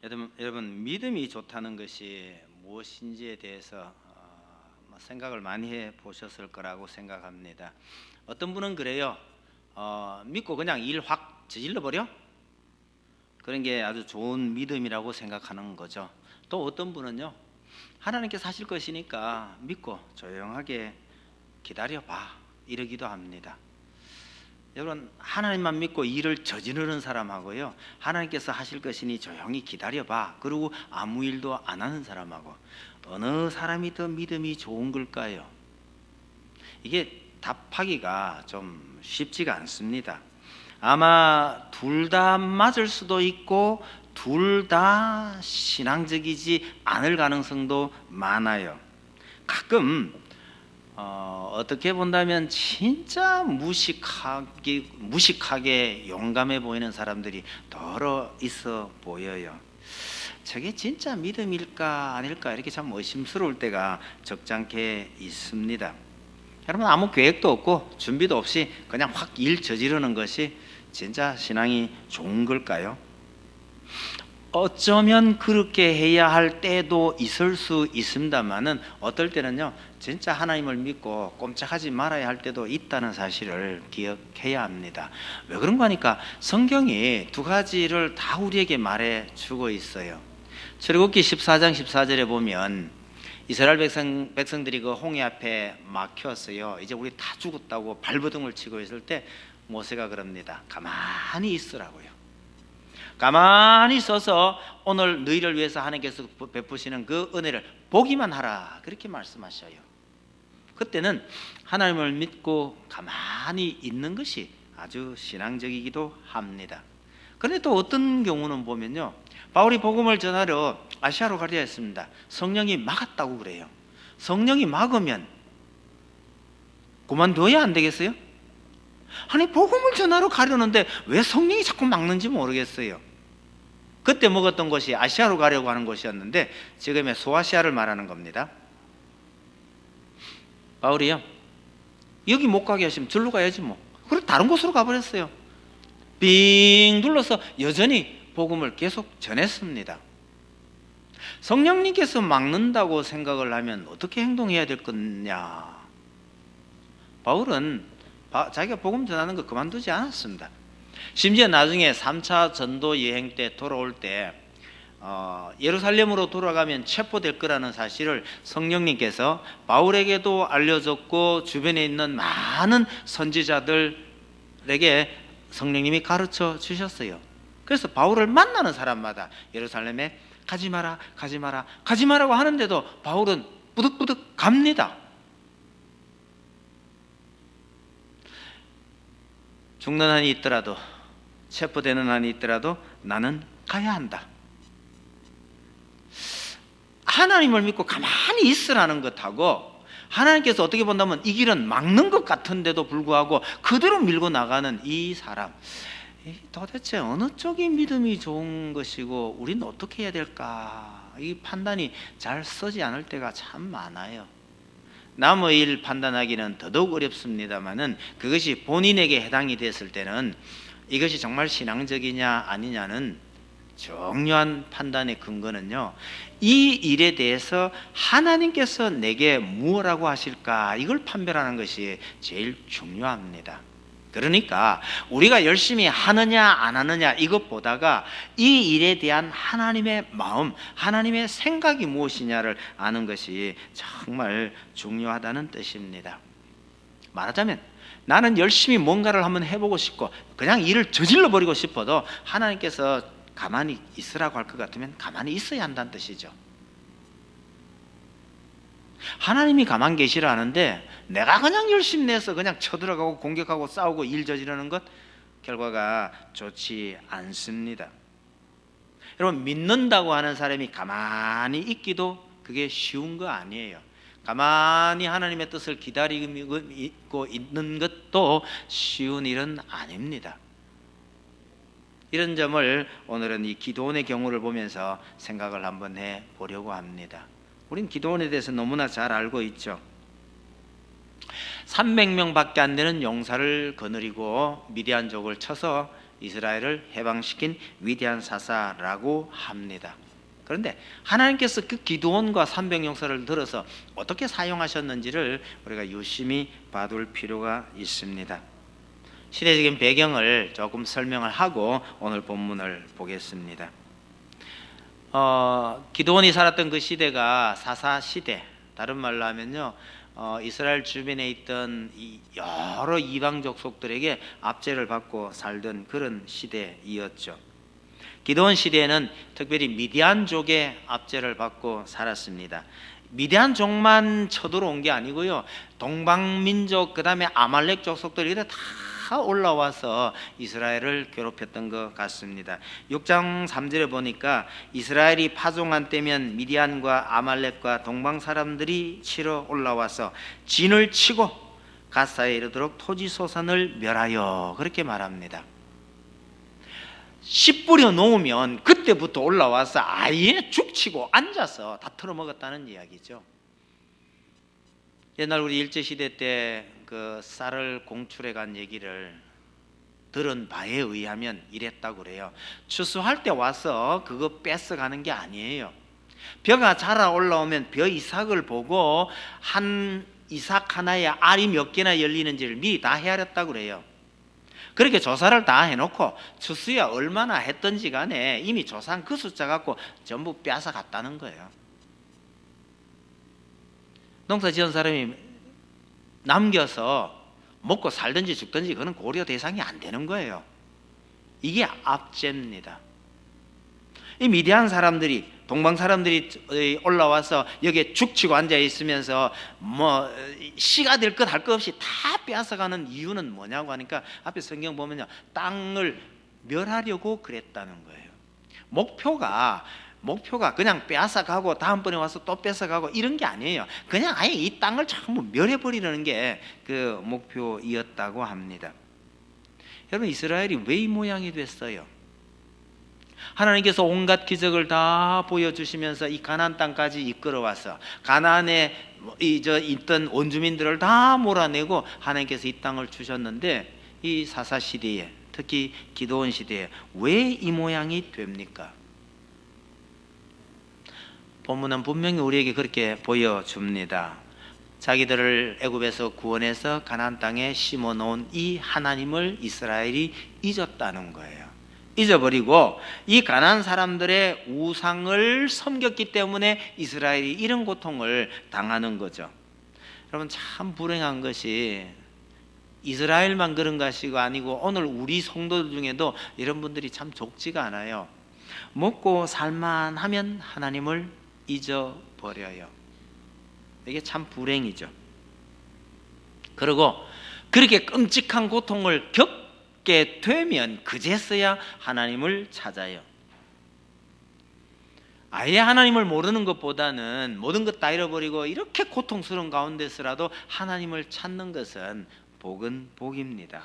여러분 믿음이 좋다는 것이 무엇인지에 대해서 생각을 많이 해 보셨을 거라고 생각합니다. 어떤 분은 그래요. 믿고 그냥 일 확 저질러 버려? 그런 게 아주 좋은 믿음이라고 생각하는 거죠. 또 어떤 분은요, 하나님께서 하실 것이니까 믿고 조용하게 기다려봐 이러기도 합니다. 여러분, 하나님만 믿고 일을 저지르는 사람하고요, 하나님께서 하실 것이니 조용히 기다려봐 그리고 아무 일도 안 하는 사람하고 어느 사람이 더 믿음이 좋은 걸까요? 이게 답하기가 좀 쉽지가 않습니다. 아마 둘 다 맞을 수도 있고 둘 다 신앙적이지 않을 가능성도 많아요. 가끔 어떻게 본다면 진짜 무식하게 용감해 보이는 사람들이 더러 있어 보여요. 저게 진짜 믿음일까 아닐까 이렇게 참 의심스러울 때가 적잖게 있습니다. 여러분, 아무 계획도 없고 준비도 없이 그냥 확 일 저지르는 것이 진짜 신앙이 좋은 걸까요? 어쩌면 그렇게 해야 할 때도 있을 수 있습니다만은 어떨 때는요, 진짜 하나님을 믿고 꼼짝하지 말아야 할 때도 있다는 사실을 기억해야 합니다. 왜 그런가 하니까 성경이 두 가지를 다 우리에게 말해 주고 있어요. 출애굽기 14장 14절에 보면 이스라엘 백성들이 그 홍해 앞에 막혔어요. 이제 우리 다 죽었다고 발버둥을 치고 있을 때 모세가 그럽니다. 가만히 있으라고요. 가만히 있어서 오늘 너희를 위해서 하나님께서 베푸시는 그 은혜를 보기만 하라 그렇게 말씀하셔요. 그때는 하나님을 믿고 가만히 있는 것이 아주 신앙적이기도 합니다. 그런데 또 어떤 경우는 보면요, 바울이 복음을 전하러 아시아로 가려 했습니다. 성령이 막았다고 그래요. 성령이 막으면 그만둬야 안 되겠어요? 아니, 복음을 전하러 가려는데 왜 성령이 자꾸 막는지 모르겠어요. 그때 먹었던 것이 아시아로 가려고 하는 것이었는데 지금의 소아시아를 말하는 겁니다. 바울이요, 여기 못 가게 하시면 절로 가야지 뭐. 그리고 다른 곳으로 가버렸어요. 빙 둘러서 여전히 복음을 계속 전했습니다. 성령님께서 막는다고 생각을 하면 어떻게 행동해야 될 거냐? 바울은 자기가 복음 전하는 거 그만두지 않았습니다. 심지어 나중에 3차 전도 여행 때 돌아올 때 예루살렘으로 돌아가면 체포될 거라는 사실을 성령님께서 바울에게도 알려줬고 주변에 있는 많은 선지자들에게 성령님이 가르쳐 주셨어요. 그래서 바울을 만나는 사람마다 예루살렘에 가지 마라, 가지 마라, 가지 마라고 하는데도 바울은 부득부득 갑니다. 죽는 한이 있더라도, 체포되는 한이 있더라도 나는 가야 한다. 하나님을 믿고 가만히 있으라는 것하고 하나님께서 어떻게 본다면 이 길은 막는 것 같은데도 불구하고 그대로 밀고 나가는 이 사람, 도대체 어느 쪽이 믿음이 좋은 것이고 우리는 어떻게 해야 될까? 이 판단이 잘 서지 않을 때가 참 많아요. 남의 일 판단하기는 더더욱 어렵습니다만은 그것이 본인에게 해당이 됐을 때는 이것이 정말 신앙적이냐 아니냐는 중요한 판단의 근거는요, 이 일에 대해서 하나님께서 내게 무엇라고 하실까 이걸 판별하는 것이 제일 중요합니다. 그러니까 우리가 열심히 하느냐 안 하느냐 이것보다가 이 일에 대한 하나님의 마음, 하나님의 생각이 무엇이냐를 아는 것이 정말 중요하다는 뜻입니다. 말하자면 나는 열심히 뭔가를 한번 해보고 싶고 그냥 일을 저질러 버리고 싶어도 하나님께서 가만히 있으라고 할 것 같으면 가만히 있어야 한다는 뜻이죠. 하나님이 가만히 계시라 하는데 내가 그냥 열심히 내서 그냥 쳐들어가고 공격하고 싸우고 일 저지르는 것, 결과가 좋지 않습니다. 여러분, 믿는다고 하는 사람이 가만히 있기도 그게 쉬운 거 아니에요. 가만히 하나님의 뜻을 기다리고 있는 것도 쉬운 일은 아닙니다. 이런 점을 오늘은 이 기드온의 경우를 보면서 생각을 한번 해보려고 합니다. 우린 기드온에 대해서 너무나 잘 알고 있죠. 300명밖에 안 되는 용사를 거느리고 미디안족을 쳐서 이스라엘을 해방시킨 위대한 사사라고 합니다. 그런데 하나님께서 그 기드온과 300용사를 들어서 어떻게 사용하셨는지를 우리가 유심히 봐둘 필요가 있습니다. 시대적인 배경을 조금 설명을 하고 오늘 본문을 보겠습니다. 기드온이 살았던 그 시대가 사사 시대, 다른 말로 하면요, 이스라엘 주변에 있던 여러 이방 족속들에게 압제를 받고 살던 그런 시대이었죠. 기드온 시대에는 특별히 미디안족의 압제를 받고 살았습니다. 미디안족만 쳐들어온 게 아니고요, 동방민족, 그 다음에 아말렉 족속들이 다 올라와서 이스라엘을 괴롭혔던 것 같습니다. 6장 3절에 보니까 이스라엘이 파종한 때면 미디안과 아말렉과 동방 사람들이 치러 올라와서 진을 치고 가사에 이르도록 토지 소산을 멸하여, 그렇게 말합니다. 씨 뿌려 놓으면 그때부터 올라와서 아예 죽치고 앉아서 다 털어먹었다는 이야기죠. 옛날 우리 일제시대 때 그 쌀을 공출해 간 얘기를 들은 바에 의하면 이랬다고 그래요. 추수할 때 와서 그거 뺏어가는 게 아니에요. 벼가 자라 올라오면 벼 이삭을 보고 한 이삭 하나에 알이 몇 개나 열리는지를 미리 다 헤아렸다고 그래요. 그렇게 조사를 다 해놓고 추수야 얼마나 했던지 간에 이미 조사한 그 숫자 갖고 전부 뺏어 갔다는 거예요. 농사 지은 사람이 남겨서 먹고 살든지 죽든지 그건 고려 대상이 안 되는 거예요. 이게 압제입니다. 이 미디안 사람들이, 동방 사람들이 올라와서 여기에 죽치고 앉아 있으면서 뭐 씨가 될 것 할 것 없이 다 빼앗아가는 이유는 뭐냐고 하니까 앞에 성경 보면요, 땅을 멸하려고 그랬다는 거예요. 목표가 그냥 빼앗아가고 다음번에 와서 또 뺏어가고 이런 게 아니에요. 그냥 아예 이 땅을 전부 멸해버리려는 게 그 목표이었다고 합니다. 여러분, 이스라엘이 왜 이 모양이 됐어요? 하나님께서 온갖 기적을 다 보여주시면서 이 가나안 땅까지 이끌어와서 가나안에 있던 원주민들을 다 몰아내고 하나님께서 이 땅을 주셨는데, 이 사사 시대에, 특히 기드온 시대에 왜 이 모양이 됩니까? 본문은 분명히 우리에게 그렇게 보여줍니다. 자기들을 애굽에서 구원해서 가나안 땅에 심어놓은 이 하나님을 이스라엘이 잊었다는 거예요. 잊어버리고 이 가나안 사람들의 우상을 섬겼기 때문에 이스라엘이 이런 고통을 당하는 거죠. 여러분, 참 불행한 것이 이스라엘만 그런 것이 아니고 오늘 우리 성도들 중에도 이런 분들이 참 적지가 않아요. 먹고 살만하면 하나님을 잊어버려요. 이게 참 불행이죠. 그리고 그렇게 끔찍한 고통을 겪게 되면 그제서야 하나님을 찾아요. 아예 하나님을 모르는 것보다는 모든 것 다 잃어버리고 이렇게 고통스러운 가운데서라도 하나님을 찾는 것은 복은 복입니다.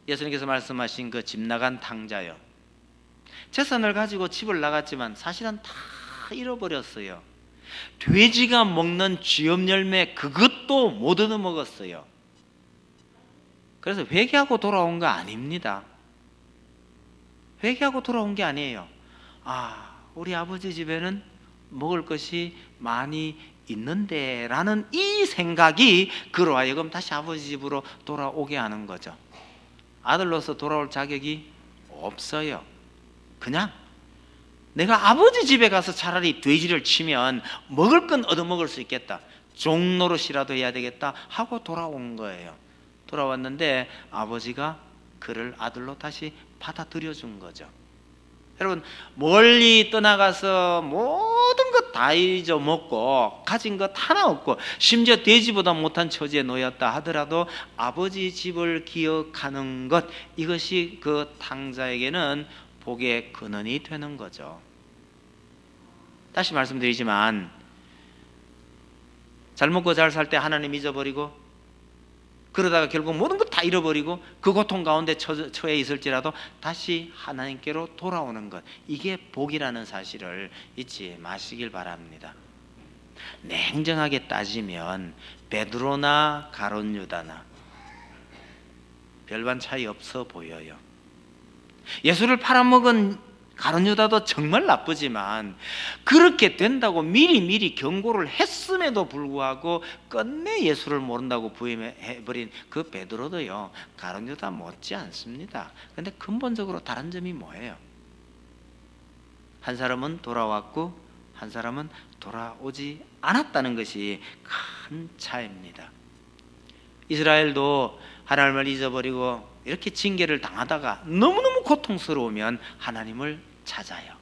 예수님께서 말씀하신 그 집 나간 탕자요, 재산을 가지고 집을 나갔지만 사실은 다 잃어버렸어요. 돼지가 먹는 쥐염 열매 그것도 못 얻어먹었어요. 그래서 회개하고 돌아온 거 아닙니다. 회개하고 돌아온 게 아니에요. 우리 아버지 집에는 먹을 것이 많이 있는데 라는 이 생각이 그로 하여금 다시 아버지 집으로 돌아오게 하는 거죠. 아들로서 돌아올 자격이 없어요. 그냥 내가 아버지 집에 가서 차라리 돼지를 치면 먹을 건 얻어먹을 수 있겠다, 종노릇이라도 해야 되겠다 하고 돌아온 거예요. 돌아왔는데 아버지가 그를 아들로 다시 받아들여 준 거죠. 여러분, 멀리 떠나가서 모든 것 다 잊어먹고 가진 것 하나 없고 심지어 돼지보다 못한 처지에 놓였다 하더라도 아버지 집을 기억하는 것, 이것이 그 탕자에게는 복의 근원이 되는 거죠. 다시 말씀드리지만 잘 먹고 잘 살 때 하나님 잊어버리고 그러다가 결국 모든 것 다 잃어버리고 그 고통 가운데 처해 있을지라도 다시 하나님께로 돌아오는 것, 이게 복이라는 사실을 잊지 마시길 바랍니다. 냉정하게 따지면 베드로나 가룟 유다나 별반 차이 없어 보여요. 예수를 팔아먹은 가룟 유다도 정말 나쁘지만 그렇게 된다고 미리 경고를 했음에도 불구하고 끝내 예수를 모른다고 부인해버린 그 베드로도요 가룟 유다 못지 않습니다. 그런데 근본적으로 다른 점이 뭐예요? 한 사람은 돌아왔고 한 사람은 돌아오지 않았다는 것이 큰 차이입니다. 이스라엘도 하나님을 잊어버리고 이렇게 징계를 당하다가 너무너무 고통스러우면 하나님을 찾아요.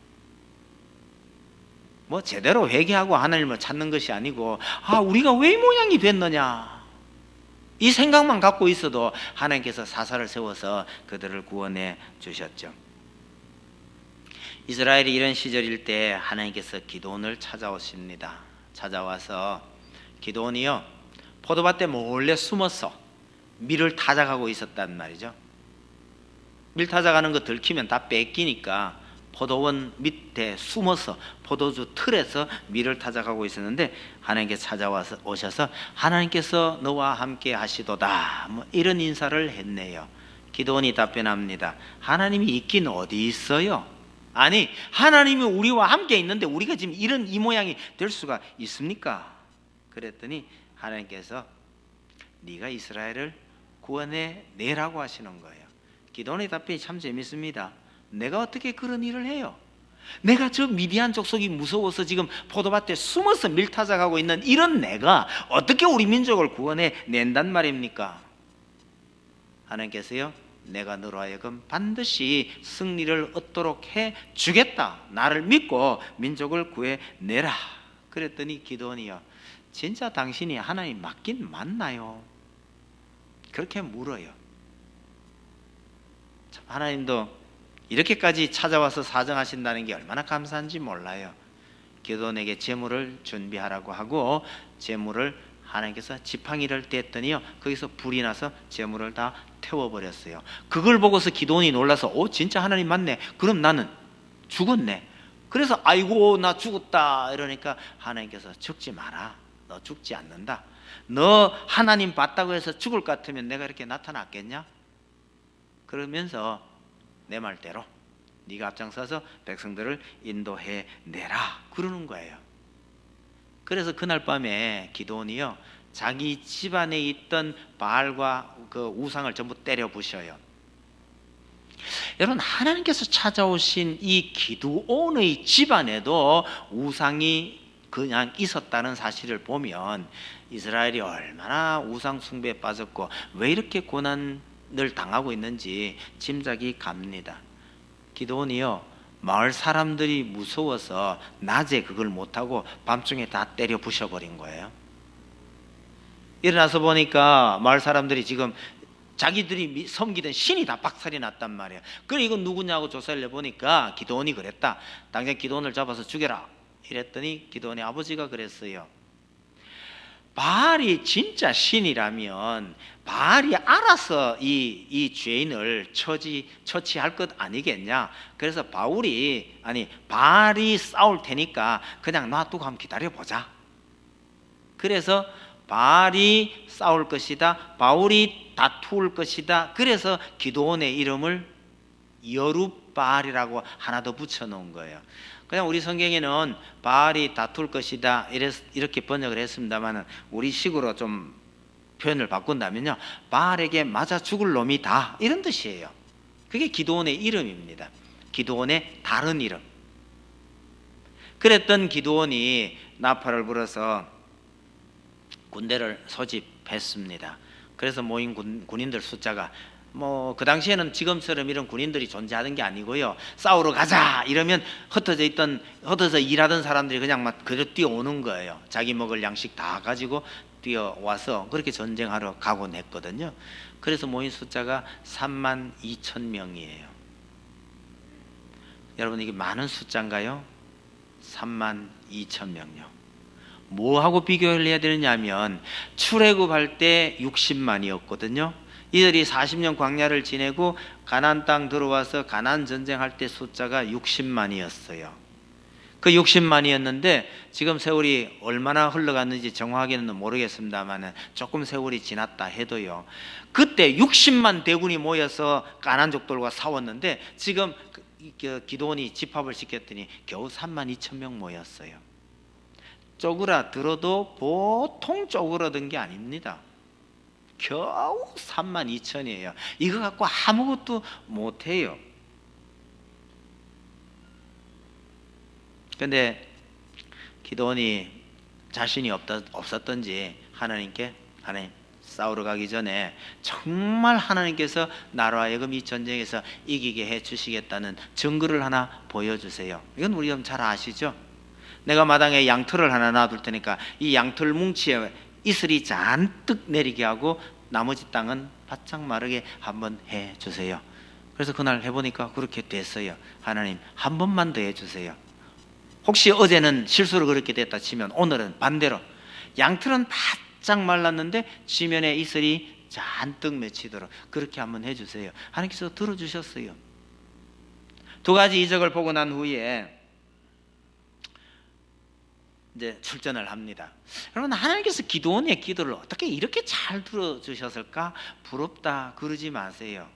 뭐 제대로 회개하고 하나님을 찾는 것이 아니고 우리가 왜 이 모양이 됐느냐 이 생각만 갖고 있어도 하나님께서 사사를 세워서 그들을 구원해 주셨죠. 이스라엘이 이런 시절일 때 하나님께서 기드온을 찾아오십니다. 찾아와서 기드온이요 포도밭에 몰래 숨어서 밀을 타작하고 있었단 말이죠. 밀 타작하는 거 들키면 다 뺏기니까 포도원 밑에 숨어서 포도주 틀에서 밀을 타작하고 있었는데 하나님께서 찾아와서 오셔서 하나님께서 너와 함께 하시도다 뭐 이런 인사를 했네요. 기드온이 답변합니다. 하나님이 있긴 어디 있어요? 아니 하나님이 우리와 함께 있는데 우리가 지금 이 모양이 될 수가 있습니까? 그랬더니 하나님께서 네가 이스라엘을 구원해 내라고 하시는 거예요. 기드온의 답변이 참 재밌습니다. 내가 어떻게 그런 일을 해요? 내가 저 미디안 족속이 무서워서 지금 포도밭에 숨어서 밀타작하고 있는 이런 내가 어떻게 우리 민족을 구원해 낸단 말입니까? 하나님께서요 내가 너로 하여금 반드시 승리를 얻도록 해 주겠다. 나를 믿고 민족을 구해 내라. 그랬더니 기드온이요 진짜 당신이 하나님 맞긴 맞나요? 그렇게 물어요. 참 하나님도 이렇게까지 찾아와서 사정하신다는 게 얼마나 감사한지 몰라요. 기드온에게 제물을 준비하라고 하고 제물을 하나님께서 지팡이를 뗐더니요 거기서 불이 나서 제물을 다 태워버렸어요. 그걸 보고서 기드온이 놀라서 진짜 하나님 맞네. 그럼 나는 죽었네. 그래서 아이고 나 죽었다 이러니까 하나님께서 죽지 마라. 너 죽지 않는다. 너 하나님 봤다고 해서 죽을 것 같으면 내가 이렇게 나타났겠냐? 그러면서 내 말대로 네가 앞장서서 백성들을 인도해 내라 그러는 거예요. 그래서 그날 밤에 기드온이요 자기 집안에 있던 바알과 그 우상을 전부 때려 부셔요. 여러분 하나님께서 찾아오신 이 기드온의 집안에도 우상이 그냥 있었다는 사실을 보면 이스라엘이 얼마나 우상 숭배에 빠졌고 왜 이렇게 고난을 당하고 있는지 짐작이 갑니다. 기드온이요 마을 사람들이 무서워서 낮에 그걸 못하고 밤중에 다 때려 부셔버린 거예요. 일어나서 보니까 마을 사람들이 지금 자기들이 섬기던 신이 다 박살이 났단 말이에요. 그래 이건 누구냐고 조사를 해보니까 기드온이 그랬다. 당장 기드온을 잡아서 죽여라 이랬더니 기드온의 아버지가 그랬어요. 바알이 진짜 신이라면 바알이 알아서 이 죄인을 처치할 것 아니겠냐. 그래서 바알이 싸울 테니까 그냥 놔두고 한번 기다려보자. 그래서 바알이 싸울 것이다. 바울이 다투을 것이다. 그래서 기드온의 이름을 여룻바알이라고 하나 더 붙여놓은 거예요. 그냥 우리 성경에는 바알이 다툴 것이다 이렇게 번역을 했습니다만 우리 식으로 좀 표현을 바꾼다면요 바알에게 맞아 죽을 놈이다 이런 뜻이에요. 그게 기드온의 이름입니다. 기드온의 다른 이름. 그랬던 기드온이 나팔을 불어서 군대를 소집했습니다. 그래서 모인 군인들 숫자가 그 당시에는 지금처럼 이런 군인들이 존재하는 게 아니고요. 싸우러 가자 이러면 흩어져 일하던 사람들이 그냥 막 그대로 뛰어오는 거예요. 자기 먹을 양식 다 가지고 뛰어와서 그렇게 전쟁하러 가곤 했거든요. 그래서 모인 숫자가 32,000명이에요. 여러분 이게 많은 숫자인가요? 32,000명요. 뭐하고 비교를 해야 되느냐면 출애굽할 때 60만이었거든요. 이들이 40년 광야를 지내고 가나안 땅 들어와서 가나안 전쟁할 때 숫자가 60만이었어요. 그 60만이었는데 지금 세월이 얼마나 흘러갔는지 정확하게는 모르겠습니다만 조금 세월이 지났다 해도요, 그때 60만 대군이 모여서 가나안족들과 싸웠는데 지금 기드온이 집합을 시켰더니 겨우 3만 2천 명 모였어요. 쪼그라들어도 보통 쪼그라든 게 아닙니다. 겨우 3만 2천이에요. 이거 갖고 아무것도 못해요. 근데 기드온이 자신이 없었던지 하나님 싸우러 가기 전에 정말 하나님께서 나로 하여금 이 전쟁에서 이기게 해주시겠다는 증거를 하나 보여주세요. 이건 우리가 잘 아시죠? 내가 마당에 양털을 하나 놔둘 테니까 이 양털 뭉치에 이슬이 잔뜩 내리게 하고 나머지 땅은 바짝 마르게 한번 해주세요. 그래서 그날 해보니까 그렇게 됐어요. 하나님 한 번만 더 해주세요. 혹시 어제는 실수로 그렇게 됐다 치면 오늘은 반대로 양털은 바짝 말랐는데 지면에 이슬이 잔뜩 맺히도록 그렇게 한번 해주세요. 하나님께서 들어주셨어요. 두 가지 이적을 보고 난 후에 이제 출전을 합니다. 여러분, 하나님께서 기드온의 기도를 어떻게 이렇게 잘 들어주셨을까? 부럽다 그러지 마세요.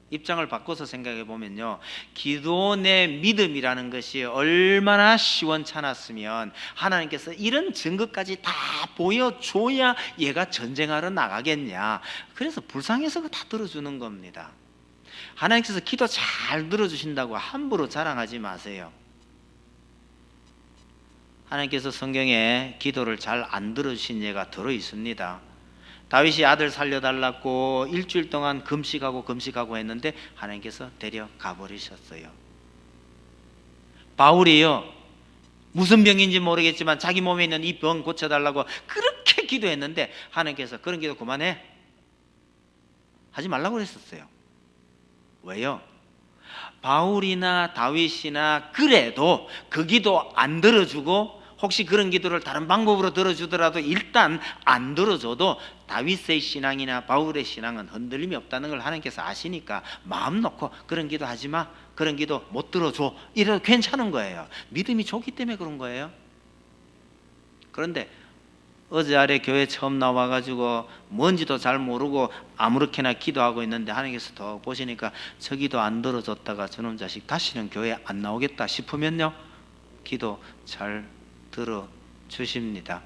입장을 바꿔서 생각해 보면요, 기드온의 믿음이라는 것이 얼마나 시원찮았으면 하나님께서 이런 증거까지 다 보여줘야 얘가 전쟁하러 나가겠냐. 그래서 불쌍해서 다 들어주는 겁니다. 하나님께서 기도 잘 들어주신다고 함부로 자랑하지 마세요. 하나님께서 성경에 기도를 잘 안 들어주신 예가 들어 있습니다. 다윗이 아들 살려달라고 일주일 동안 금식하고 했는데 하나님께서 데려가 버리셨어요. 바울이요, 무슨 병인지 모르겠지만 자기 몸에 있는 이 병 고쳐달라고 그렇게 기도했는데 하나님께서 그런 기도 그만해, 하지 말라고 그랬었어요. 왜요? 바울이나 다윗이나 그래도 그 기도 안 들어주고 혹시 그런 기도를 다른 방법으로 들어주더라도 일단 안 들어줘도 다윗의 신앙이나 바울의 신앙은 흔들림이 없다는 걸 하나님께서 아시니까 마음 놓고 그런 기도 하지 마, 그런 기도 못 들어줘, 이래도 괜찮은 거예요. 믿음이 좋기 때문에 그런 거예요. 그런데 어제 아래 교회 처음 나와가지고 뭔지도 잘 모르고 아무렇게나 기도하고 있는데 하나님께서 더 보시니까 저 기도 안 들어줬다가 저놈 자식 다시는 교회 안 나오겠다 싶으면요, 기도 잘 들어주십니다.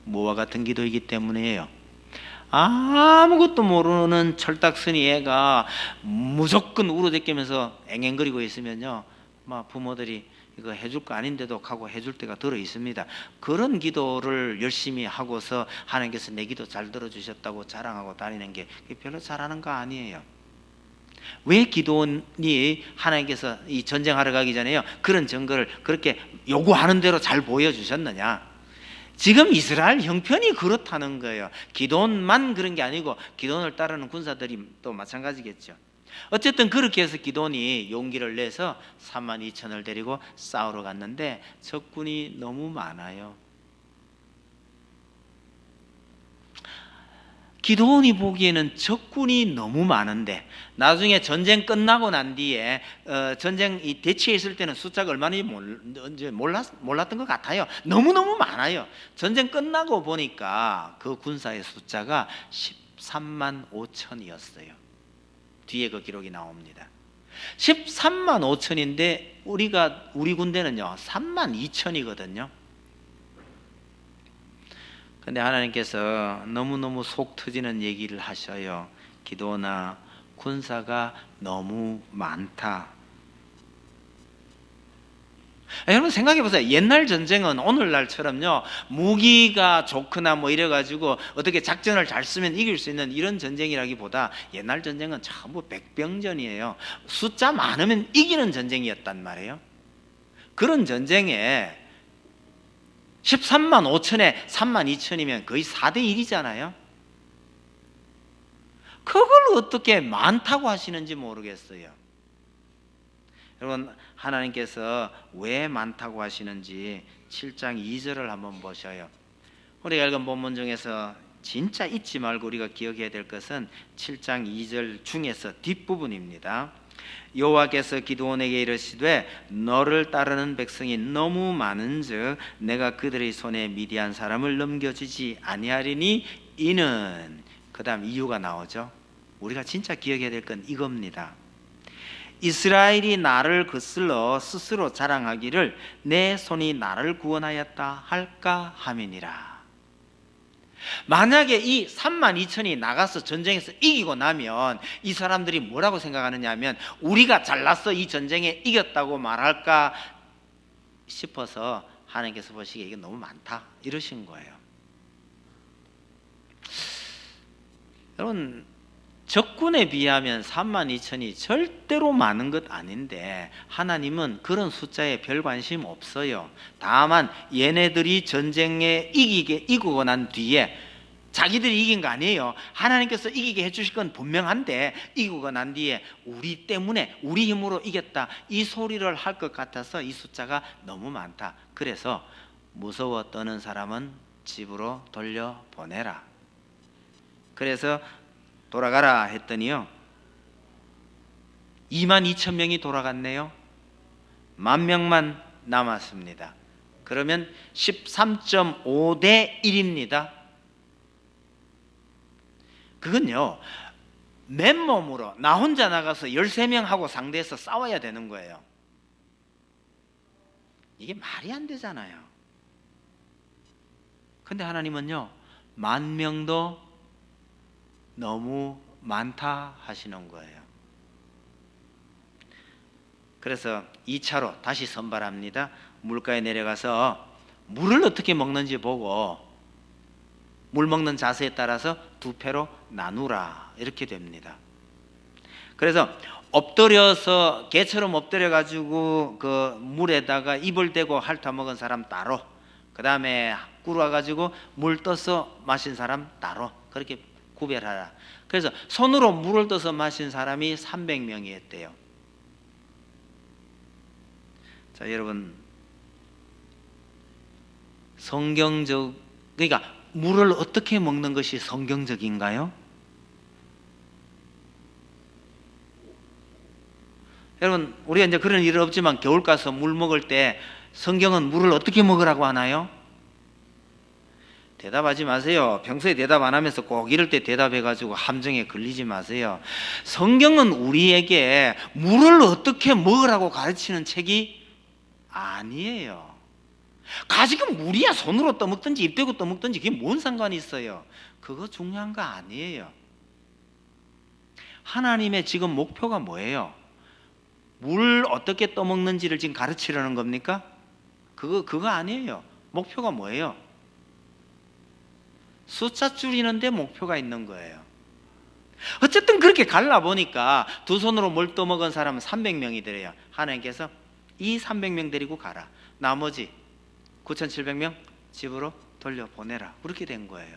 뭐와 같은 기도이기 때문이에요. 아무것도 모르는 철딱서니 애가 무조건 울어대끼면서 앵앵거리고 있으면요, 막 부모들이 이거 해줄 거 아닌데도 하고 해줄 때가 들어 있습니다. 그런 기도를 열심히 하고서 하나님께서 내 기도 잘 들어주셨다고 자랑하고 다니는 게 별로 잘하는 거 아니에요. 왜 기드온이 하나님께서 이 전쟁하러 가기 전에요 그런 증거를 그렇게 요구하는 대로 잘 보여주셨느냐? 지금 이스라엘 형편이 그렇다는 거예요. 기드온만 그런 게 아니고 기드온을 따르는 군사들이 또 마찬가지겠죠. 어쨌든 그렇게 해서 기드온이 용기를 내서 3만 2천을 데리고 싸우러 갔는데 적군이 너무 많아요. 기드온이 보기에는 적군이 너무 많은데 나중에 전쟁 끝나고 난 뒤에 전쟁 이 대치했을 때는 숫자가 얼마나 몰랐던 것 같아요. 너무너무 많아요. 전쟁 끝나고 보니까 그 군사의 숫자가 13만 5천이었어요. 뒤에 그 기록이 나옵니다. 13만 5천인데 우리 군대는요 3만 2천이거든요. 근데 하나님께서 너무너무 속 터지는 얘기를 하셔요. 기드온아, 군사가 너무 많다. 여러분 생각해 보세요. 옛날 전쟁은 오늘날처럼요 무기가 좋거나 뭐 이래가지고 어떻게 작전을 잘 쓰면 이길 수 있는 이런 전쟁이라기보다 옛날 전쟁은 전부 백병전이에요. 숫자 많으면 이기는 전쟁이었단 말이에요. 그런 전쟁에 13만 5천에 3만 2천이면 거의 4대 1이잖아요. 그걸 어떻게 많다고 하시는지 모르겠어요. 여러분 하나님께서 왜 많다고 하시는지 7장 2절을 한번 보셔요. 우리가 읽은 본문 중에서 진짜 잊지 말고 우리가 기억해야 될 것은 7장 2절 중에서 뒷부분입니다. 여호와께서 기드온에게 이르시되 너를 따르는 백성이 너무 많은즉 내가 그들의 손에 미디안 사람을 넘겨주지 아니하리니 이는, 그 다음 이유가 나오죠. 우리가 진짜 기억해야 될 건 이겁니다. 이스라엘이 나를 거슬러 스스로 자랑하기를 내 손이 나를 구원하였다 할까 함이니라. 만약에 이 32,000이 나가서 전쟁에서 이기고 나면 이 사람들이 뭐라고 생각하느냐 하면 우리가 잘났어 이 전쟁에 이겼다고 말할까 싶어서 하나님께서 보시기에 이게 너무 많다 이러신 거예요. 여러분, 적군에 비하면 32,000이 절대로 많은 것 아닌데 하나님은 그런 숫자에 별 관심 없어요. 다만 얘네들이 전쟁에 이기고 난 뒤에 자기들이 이긴 거 아니에요. 하나님께서 이기게 해주실 건 분명한데 이기고 난 뒤에 우리 때문에 우리 힘으로 이겼다 이 소리를 할 것 같아서 이 숫자가 너무 많다. 그래서 무서워 떠는 사람은 집으로 돌려보내라. 그래서 돌아가라 했더니요 22,000명이 돌아갔네요. 10,000명만 남았습니다. 그러면 13.5대 1입니다. 그건요 맨몸으로 나 혼자 나가서 13명하고 상대해서 싸워야 되는 거예요. 이게 말이 안 되잖아요. 근데 하나님은요 10,000명도 너무 많다 하시는 거예요. 그래서 2차로 다시 선발합니다. 물가에 내려가서 물을 어떻게 먹는지 보고 물 먹는 자세에 따라서 두 패로 나누라 이렇게 됩니다. 그래서 엎드려서 개처럼 엎드려 가지고 그 물에다가 입을 대고 핥아 먹은 사람 따로, 그 다음에 꿇어 가지고 물 떠서 마신 사람 따로 그렇게 구별하라. 그래서 손으로 물을 떠서 마신 사람이 300명이었대요. 자, 여러분, 그러니까 물을 어떻게 먹는 것이 성경적인가요? 여러분, 우리가 이제 그런 일은 없지만 겨울 가서 물 먹을 때 성경은 물을 어떻게 먹으라고 하나요? 대답하지 마세요. 평소에 대답 안 하면서 꼭 이럴 때 대답해가지고 함정에 걸리지 마세요. 성경은 우리에게 물을 어떻게 먹으라고 가르치는 책이 아니에요. 가지금 물이야 손으로 떠먹든지 입 대고 떠먹든지 그게 뭔 상관이 있어요. 그거 중요한 거 아니에요. 하나님의 지금 목표가 뭐예요? 물 어떻게 떠먹는지를 지금 가르치려는 겁니까? 그거 아니에요. 목표가 뭐예요? 숫자 줄이는데 목표가 있는 거예요. 어쨌든 그렇게 갈라보니까 두 손으로 물 떠먹은 사람은 300명이 되래요. 하나님께서 이 300명 데리고 가라. 나머지 9,700명 집으로 돌려보내라. 그렇게 된 거예요.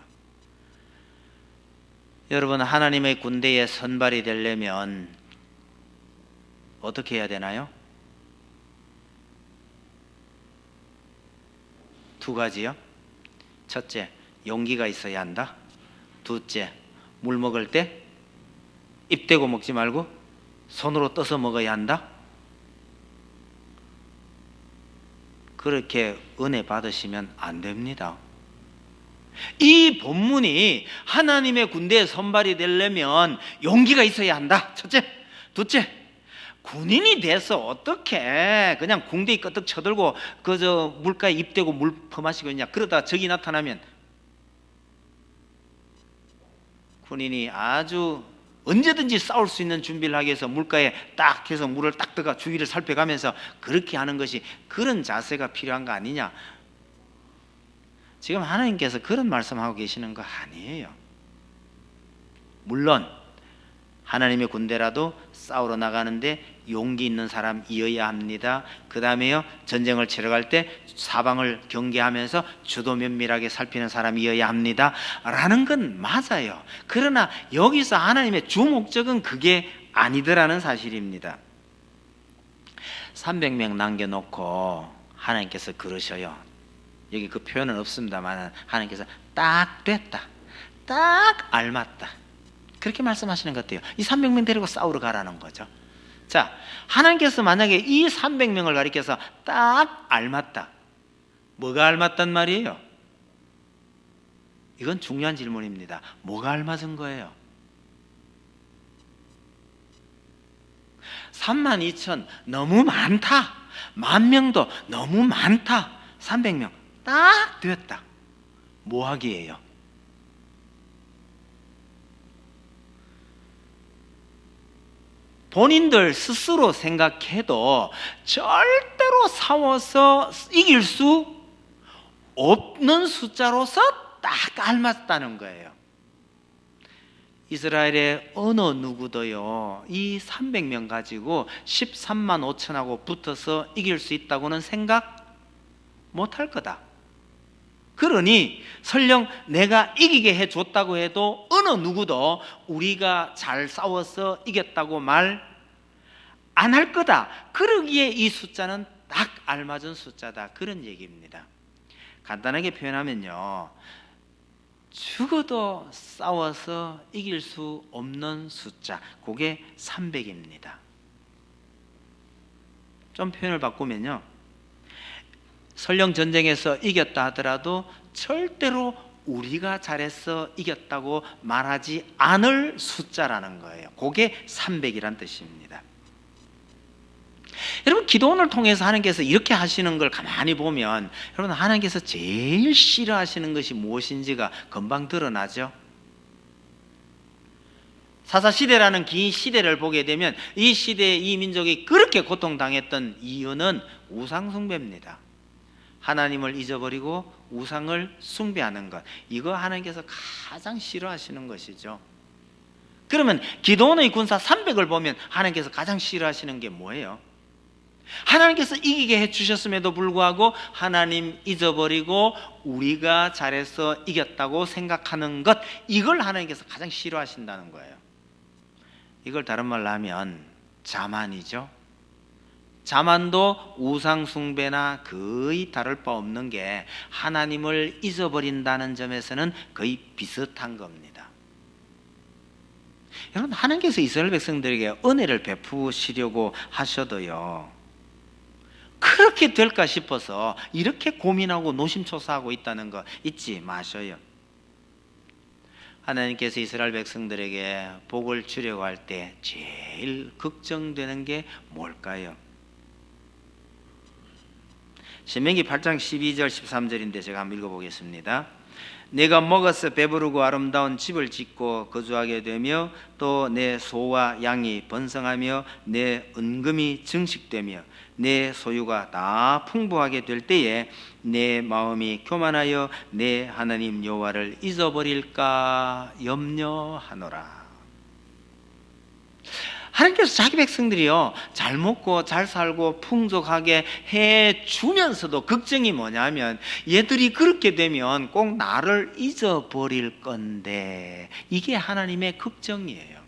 여러분, 하나님의 군대에 선발이 되려면 어떻게 해야 되나요? 두 가지요. 첫째, 용기가 있어야 한다. 둘째, 물 먹을 때 입 대고 먹지 말고 손으로 떠서 먹어야 한다. 그렇게 은혜 받으시면 안 됩니다. 이 본문이 하나님의 군대에 선발이 되려면 용기가 있어야 한다. 첫째. 둘째, 군인이 돼서 어떻게 그냥 궁대에 끄떡 쳐들고 그저 물가에 입 대고 물 퍼마시고 있냐. 그러다 적이 나타나면 군인이 아주 언제든지 싸울 수 있는 준비를 하기 위해서 물가에 딱 해서 물을 딱 떠가 주위를 살펴가면서 그렇게 하는 것이, 그런 자세가 필요한 거 아니냐. 지금 하나님께서 그런 말씀하고 계시는 거 아니에요. 물론 하나님의 군대라도 싸우러 나가는데 용기 있는 사람이어야 합니다. 그 다음에요, 전쟁을 치러갈 때 사방을 경계하면서 주도 면밀하게 살피는 사람이어야 합니다 라는 건 맞아요. 그러나 여기서 하나님의 주 목적은 그게 아니더라는 사실입니다. 300명 남겨놓고 하나님께서 그러셔요. 여기 그 표현은 없습니다만 하나님께서 딱 됐다, 딱 알맞다, 그렇게 말씀하시는 것 같아요. 이 300명 데리고 싸우러 가라는 거죠. 자, 하나님께서 만약에 이 300명을 가리켜서 딱 알맞다. 뭐가 알맞단 말이에요? 이건 중요한 질문입니다. 뭐가 알맞은 거예요? 32,000 너무 많다. 10,000명도 너무 많다. 300명 딱 되었다. 뭐 하기예요? 본인들 스스로 생각해도 절대로 싸워서 이길 수 없는 숫자로서 딱 알맞다는 거예요. 이스라엘의 어느 누구도요, 이 300명 가지고 13만 5천하고 붙어서 이길 수 있다고는 생각 못할 거다. 그러니 설령 내가 이기게 해줬다고 해도 어느 누구도 우리가 잘 싸워서 이겼다고 말 안 할 거다. 그러기에 이 숫자는 딱 알맞은 숫자다. 그런 얘기입니다. 간단하게 표현하면요, 죽어도 싸워서 이길 수 없는 숫자, 그게 300입니다. 좀 표현을 바꾸면요, 설령 전쟁에서 이겼다 하더라도 절대로 우리가 잘해서 이겼다고 말하지 않을 숫자라는 거예요. 그게 300이란 뜻입니다. 여러분, 기도원을 통해서 하나님께서 이렇게 하시는 걸 가만히 보면 여러분, 하나님께서 제일 싫어하시는 것이 무엇인지가 금방 드러나죠. 사사시대라는 긴 시대를 보게 되면 이 시대에 이 민족이 그렇게 고통당했던 이유는 우상숭배입니다. 하나님을 잊어버리고 우상을 숭배하는 것, 이거 하나님께서 가장 싫어하시는 것이죠. 그러면 기도원의 군사 300을 보면 하나님께서 가장 싫어하시는 게 뭐예요? 하나님께서 이기게 해주셨음에도 불구하고 하나님 잊어버리고 우리가 잘해서 이겼다고 생각하는 것, 이걸 하나님께서 가장 싫어하신다는 거예요. 이걸 다른 말로 하면 자만이죠. 자만도 우상숭배나 거의 다를 바 없는 게 하나님을 잊어버린다는 점에서는 거의 비슷한 겁니다. 여러분, 하나님께서 이스라엘 백성들에게 은혜를 베푸시려고 하셔도요, 그렇게 될까 싶어서 이렇게 고민하고 노심초사하고 있다는 거 잊지 마셔요. 하나님께서 이스라엘 백성들에게 복을 주려고 할 때 제일 걱정되는 게 뭘까요? 신명기 8장 12절 13절인데 제가 한번 읽어보겠습니다. 내가 먹어서 배부르고 아름다운 집을 짓고 거주하게 되며 또 내 소와 양이 번성하며 내 은금이 증식되며 내 소유가 다 풍부하게 될 때에 내 마음이 교만하여 내 하나님 여호와를 잊어버릴까 염려하노라. 하나님께서 자기 백성들이요, 잘 먹고 잘 살고 풍족하게 해주면서도 걱정이 뭐냐면 얘들이 그렇게 되면 꼭 나를 잊어버릴 건데, 이게 하나님의 걱정이에요.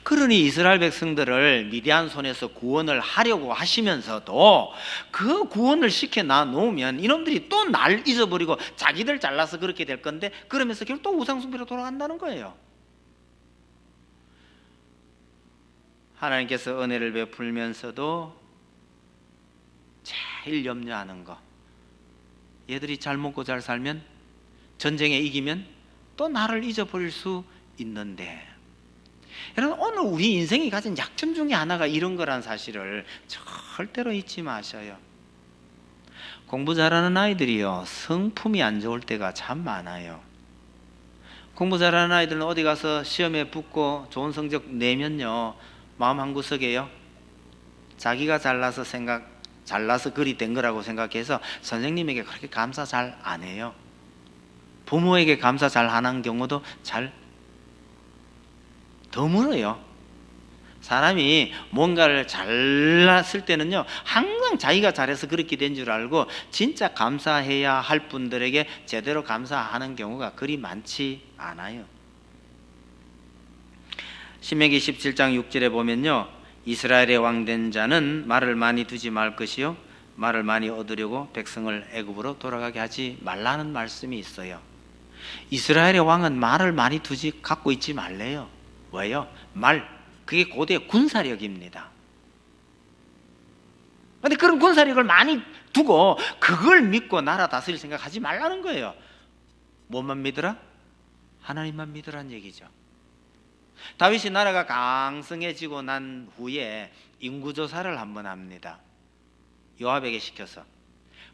그러니 이스라엘 백성들을 미디안 손에서 구원을 하려고 하시면서도 그 구원을 시켜놔 놓으면 이놈들이 또 날 잊어버리고 자기들 잘나서 그렇게 될 건데, 그러면서 결국 또 우상숭배로 돌아간다는 거예요. 하나님께서 은혜를 베풀면서도 제일 염려하는 거, 얘들이 잘 먹고 잘 살면, 전쟁에 이기면 또 나를 잊어버릴 수 있는데, 여러분, 오늘 우리 인생이 가진 약점 중에 하나가 이런 거란 사실을 절대로 잊지 마셔요. 공부 잘하는 아이들이요, 성품이 안 좋을 때가 참 많아요. 공부 잘하는 아이들은 어디 가서 시험에 붙고 좋은 성적 내면요, 마음 한구석에요, 자기가 잘나서 그리 된 거라고 생각해서 선생님에게 그렇게 감사 잘 안 해요. 부모에게 감사 잘 안 하는 경우도 잘 드물어요. 사람이 뭔가를 잘났을 때는요, 항상 자기가 잘해서 그렇게 된 줄 알고 진짜 감사해야 할 분들에게 제대로 감사하는 경우가 그리 많지 않아요. 신명기 17장 6절에 보면요, 이스라엘의 왕된 자는 말을 많이 두지 말 것이요 말을 많이 얻으려고 백성을 애굽으로 돌아가게 하지 말라는 말씀이 있어요. 이스라엘의 왕은 말을 많이 갖고 있지 말래요. 왜요? 말, 그게 고대 군사력입니다. 그런데 그런 군사력을 많이 두고 그걸 믿고 나라 다스릴 생각하지 말라는 거예요. 뭐만 믿으라? 하나님만 믿으라는 얘기죠. 다윗이 나라가 강성해지고 난 후에 인구조사를 한번 합니다. 요압에게 시켜서,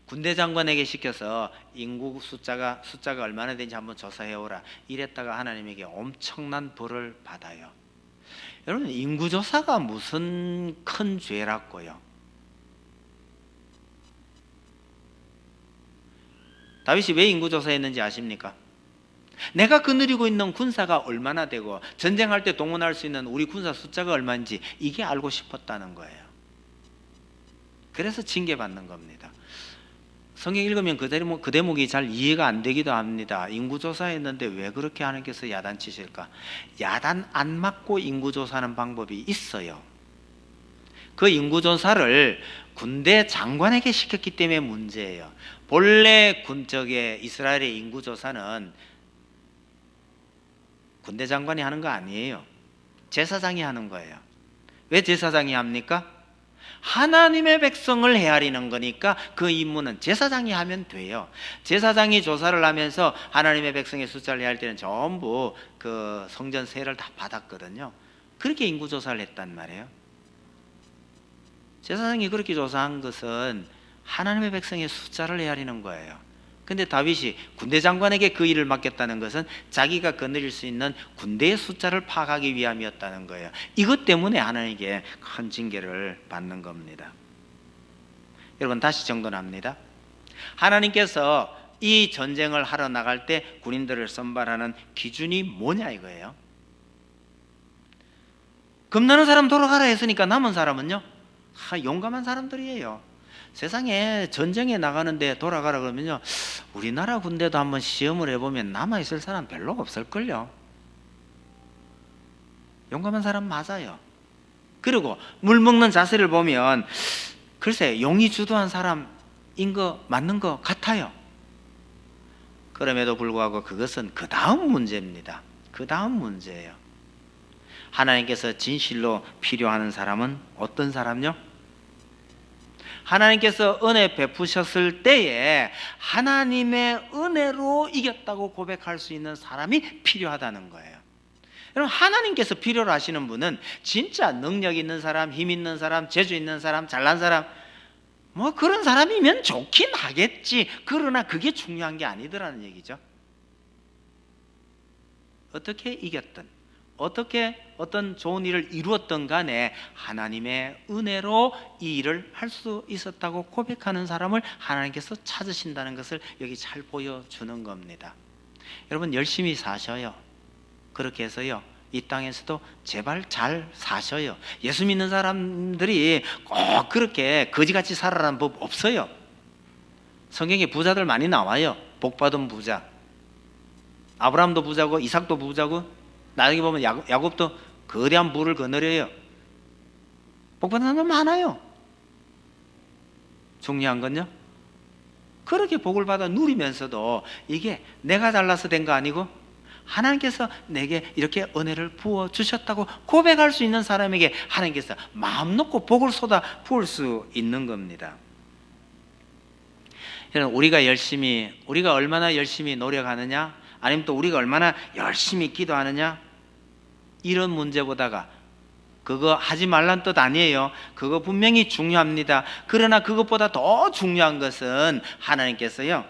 군대 장관에게 시켜서 인구 숫자가 얼마나 되는지 한번 조사해오라. 이랬다가 하나님에게 엄청난 벌을 받아요. 여러분, 인구조사가 무슨 큰 죄라고요? 다윗이 왜 인구조사했는지 아십니까? 내가 거느리고 있는 군사가 얼마나 되고 전쟁할 때 동원할 수 있는 우리 군사 숫자가 얼마인지 이게 알고 싶었다는 거예요. 그래서 징계받는 겁니다. 성경 읽으면 그 대목이 잘 이해가 안 되기도 합니다. 인구조사했는데 왜 그렇게 하나님께서 야단치실까? 야단 안 맞고 인구조사하는 방법이 있어요. 그 인구조사를 군대 장관에게 시켰기 때문에 문제예요. 본래 이스라엘의 인구조사는 군대 장관이 하는 거 아니에요. 제사장이 하는 거예요. 왜 제사장이 합니까? 하나님의 백성을 헤아리는 거니까 그 임무는 제사장이 하면 돼요. 제사장이 조사를 하면서 하나님의 백성의 숫자를 헤아릴 때는 전부 그 성전 세를 다 받았거든요. 그렇게 인구조사를 했단 말이에요. 제사장이 그렇게 조사한 것은 하나님의 백성의 숫자를 헤아리는 거예요. 근데 다윗이 군대 장관에게 그 일을 맡겼다는 것은 자기가 거느릴 수 있는 군대의 숫자를 파악하기 위함이었다는 거예요. 이것 때문에 하나님께 큰 징계를 받는 겁니다. 여러분, 다시 정돈합니다. 하나님께서 이 전쟁을 하러 나갈 때 군인들을 선발하는 기준이 뭐냐 이거예요. 겁나는 사람 돌아가라 했으니까 남은 사람은요, 용감한 사람들이에요. 세상에 전쟁에 나가는데 돌아가라 그러면요, 우리나라 군대도 한번 시험을 해보면 남아있을 사람 별로 없을걸요. 용감한 사람 맞아요. 그리고 물 먹는 자세를 보면 글쎄 용이 주도한 사람인 거 맞는 것 같아요. 그럼에도 불구하고 그것은 그 다음 문제입니다. 그 다음 문제예요. 하나님께서 진실로 필요하는 사람은 어떤 사람요? 하나님께서 은혜 베푸셨을 때에 하나님의 은혜로 이겼다고 고백할 수 있는 사람이 필요하다는 거예요. 여러분, 하나님께서 필요로 하시는 분은 진짜 능력 있는 사람, 힘 있는 사람, 재주 있는 사람, 잘난 사람, 뭐 그런 사람이면 좋긴 하겠지. 그러나 그게 중요한 게 아니더라는 얘기죠. 어떻게 이겼든 어떻게 어떤 좋은 일을 이루었던 간에 하나님의 은혜로 이 일을 할 수 있었다고 고백하는 사람을 하나님께서 찾으신다는 것을 여기 잘 보여주는 겁니다. 여러분, 열심히 사셔요. 그렇게 해서요, 이 땅에서도 제발 잘 사셔요. 예수 믿는 사람들이 꼭 그렇게 거지같이 살아라는 법 없어요. 성경에 부자들 많이 나와요. 복받은 부자. 아브라함도 부자고 이삭도 부자고, 나중에 보면 야곱도 거대한 부를 거느려요. 복받은 사람들 많아요. 중요한 건요, 그렇게 복을 받아 누리면서도 이게 내가 잘나서 된 거 아니고 하나님께서 내게 이렇게 은혜를 부어주셨다고 고백할 수 있는 사람에게 하나님께서 마음 놓고 복을 쏟아 부을 수 있는 겁니다. 여러분, 우리가 얼마나 열심히 노력하느냐, 아니면 또 우리가 얼마나 열심히 기도하느냐, 이런 문제보다가, 그거 하지 말란 뜻 아니에요. 그거 분명히 중요합니다. 그러나 그것보다 더 중요한 것은 하나님께서요,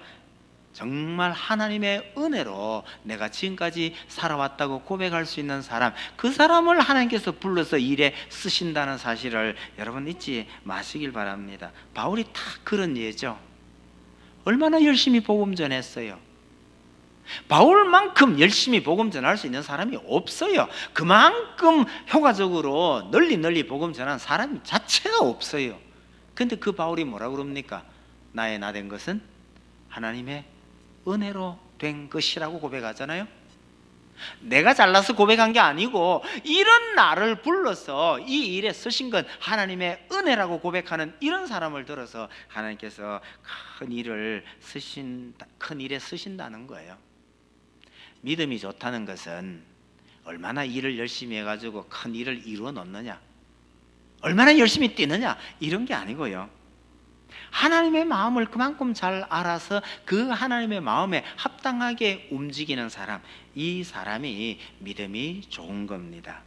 정말 하나님의 은혜로 내가 지금까지 살아왔다고 고백할 수 있는 사람, 그 사람을 하나님께서 불러서 일에 쓰신다는 사실을 여러분 잊지 마시길 바랍니다. 바울이 다 그런 예죠. 얼마나 열심히 복음 전했어요. 바울만큼 열심히 복음 전할 수 있는 사람이 없어요. 그만큼 효과적으로 널리 복음 전한 사람 자체가 없어요. 근데 그 바울이 뭐라고 그럽니까? 나의 나 된 것은 하나님의 은혜로 된 것이라고 고백하잖아요. 내가 잘나서 고백한 게 아니고 이런 나를 불러서 이 일에 쓰신 건 하나님의 은혜라고 고백하는 이런 사람을 들어서 하나님께서 큰 일에 쓰신다는 거예요. 믿음이 좋다는 것은 얼마나 일을 열심히 해가지고 큰 일을 이루어 놓느냐, 얼마나 열심히 뛰느냐, 이런 게 아니고요. 하나님의 마음을 그만큼 잘 알아서 그 하나님의 마음에 합당하게 움직이는 사람, 이 사람이 믿음이 좋은 겁니다.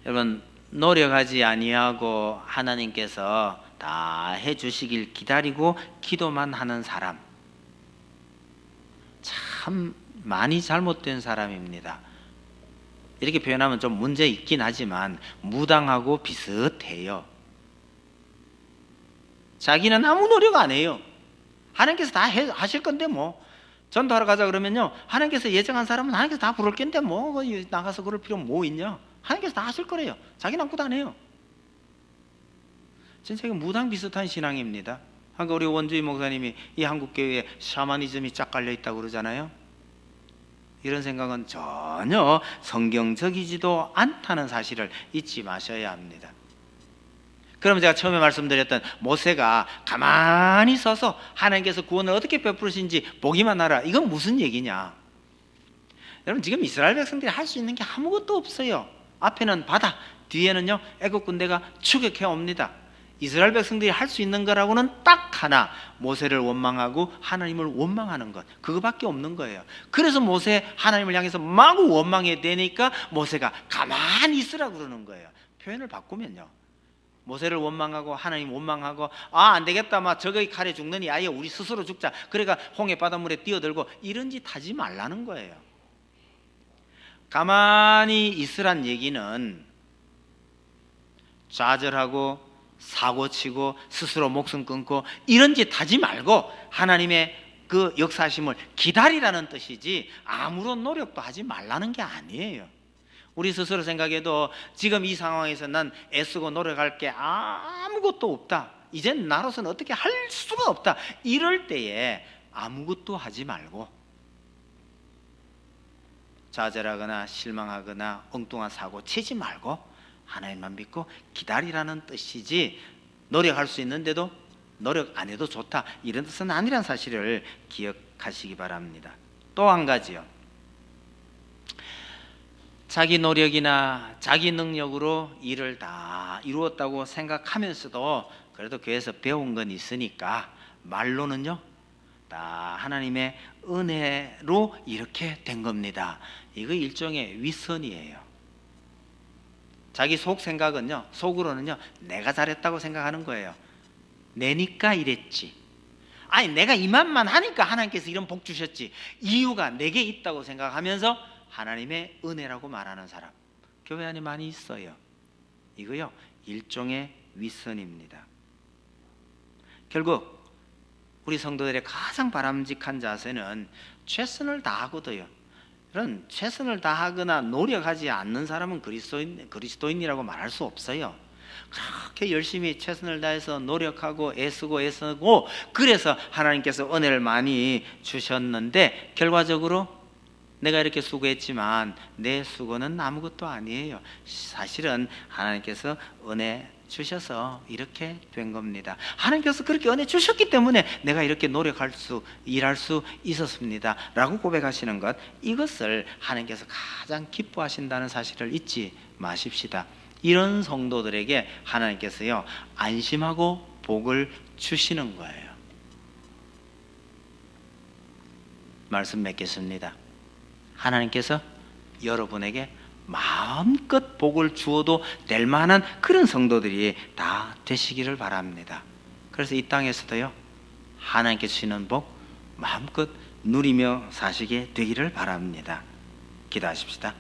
여러분, 노력하지 아니하고 하나님께서 다 해주시길 기다리고 기도만 하는 사람, 참 많이 잘못된 사람입니다. 이렇게 표현하면 좀 문제 있긴 하지만 무당하고 비슷해요. 자기는 아무 노력 안 해요. 하나님께서 다 하실 건데 뭐, 전도하러 가자 그러면요, 하나님께서 예정한 사람은 하나님께서 다 부를 건데 뭐 나가서 그럴 필요 뭐 있냐, 하나님께서 다 하실 거래요. 자기는 아무것도 안 해요. 진짜 이거 무당 비슷한 신앙입니다. 그러니까 우리 원주희 목사님이 이 한국교회에 샤머니즘이 쫙 깔려 있다고 그러잖아요. 이런 생각은 전혀 성경적이지도 않다는 사실을 잊지 마셔야 합니다. 그러면 제가 처음에 말씀드렸던 모세가 가만히 서서 하나님께서 구원을 어떻게 베푸르신지 보기만 하라, 이건 무슨 얘기냐? 여러분, 지금 이스라엘 백성들이 할 수 있는 게 아무것도 없어요. 앞에는 바다, 뒤에는요 애국 군대가 추격해 옵니다. 이스라엘 백성들이 할 수 있는 거라고는 딱 하나, 모세를 원망하고 하나님을 원망하는 것, 그거밖에 없는 거예요. 그래서 모세 하나님을 향해서 마구 원망해야 되니까 모세가 가만히 있으라고 그러는 거예요. 표현을 바꾸면요, 모세를 원망하고 하나님 원망하고, 안 되겠다, 막 저기 칼에 죽느니 아예 우리 스스로 죽자, 그러니까 홍해 바닷물에 뛰어들고, 이런 짓 하지 말라는 거예요. 가만히 있으란 얘기는 좌절하고 사고치고 스스로 목숨 끊고 이런 짓 하지 말고 하나님의 그 역사하심을 기다리라는 뜻이지, 아무런 노력도 하지 말라는 게 아니에요. 우리 스스로 생각해도 지금 이 상황에서 난 애쓰고 노력할 게 아무것도 없다, 이젠 나로서는 어떻게 할 수가 없다, 이럴 때에 아무것도 하지 말고 좌절하거나 실망하거나 엉뚱한 사고 치지 말고 하나님만 믿고 기다리라는 뜻이지, 노력할 수 있는데도 노력 안 해도 좋다, 이런 뜻은 아니란 사실을 기억하시기 바랍니다. 또 한 가지요, 자기 노력이나 자기 능력으로 일을 다 이루었다고 생각하면서도 그래도 교회에서 배운 건 있으니까 말로는요 다 하나님의 은혜로 이렇게 된 겁니다. 이거 일종의 윗선이에요. 자기 속 생각은요, 속으로는요 내가 잘했다고 생각하는 거예요. 내니까 이랬지, 아니 내가 이만만 하니까 하나님께서 이런 복 주셨지, 이유가 내게 있다고 생각하면서 하나님의 은혜라고 말하는 사람, 교회 안에 많이 있어요. 이거요 일종의 윗선입니다. 결국 우리 성도들의 가장 바람직한 자세는 최선을 다하고도요, 이런 최선을 다하거나 노력하지 않는 사람은 그리스도인이라고 말할 수 없어요. 그렇게 열심히 최선을 다해서 노력하고 애쓰고 그래서 하나님께서 은혜를 많이 주셨는데, 결과적으로 내가 이렇게 수고했지만 내 수고는 아무것도 아니에요. 사실은 하나님께서 은혜 주셔서 이렇게 된 겁니다. 하나님께서 그렇게 은혜 주셨기 때문에 내가 이렇게 노력할 수, 일할 수 있었습니다 라고 고백하시는 것, 이것을 하나님께서 가장 기뻐하신다는 사실을 잊지 마십시다. 이런 성도들에게 하나님께서요 안심하고 복을 주시는 거예요. 말씀 맺겠습니다. 하나님께서 여러분에게 마음껏 복을 주어도 될 만한 그런 성도들이 다 되시기를 바랍니다. 그래서 이 땅에서도요 하나님께 주시는 복 마음껏 누리며 사시게 되기를 바랍니다. 기도하십시다.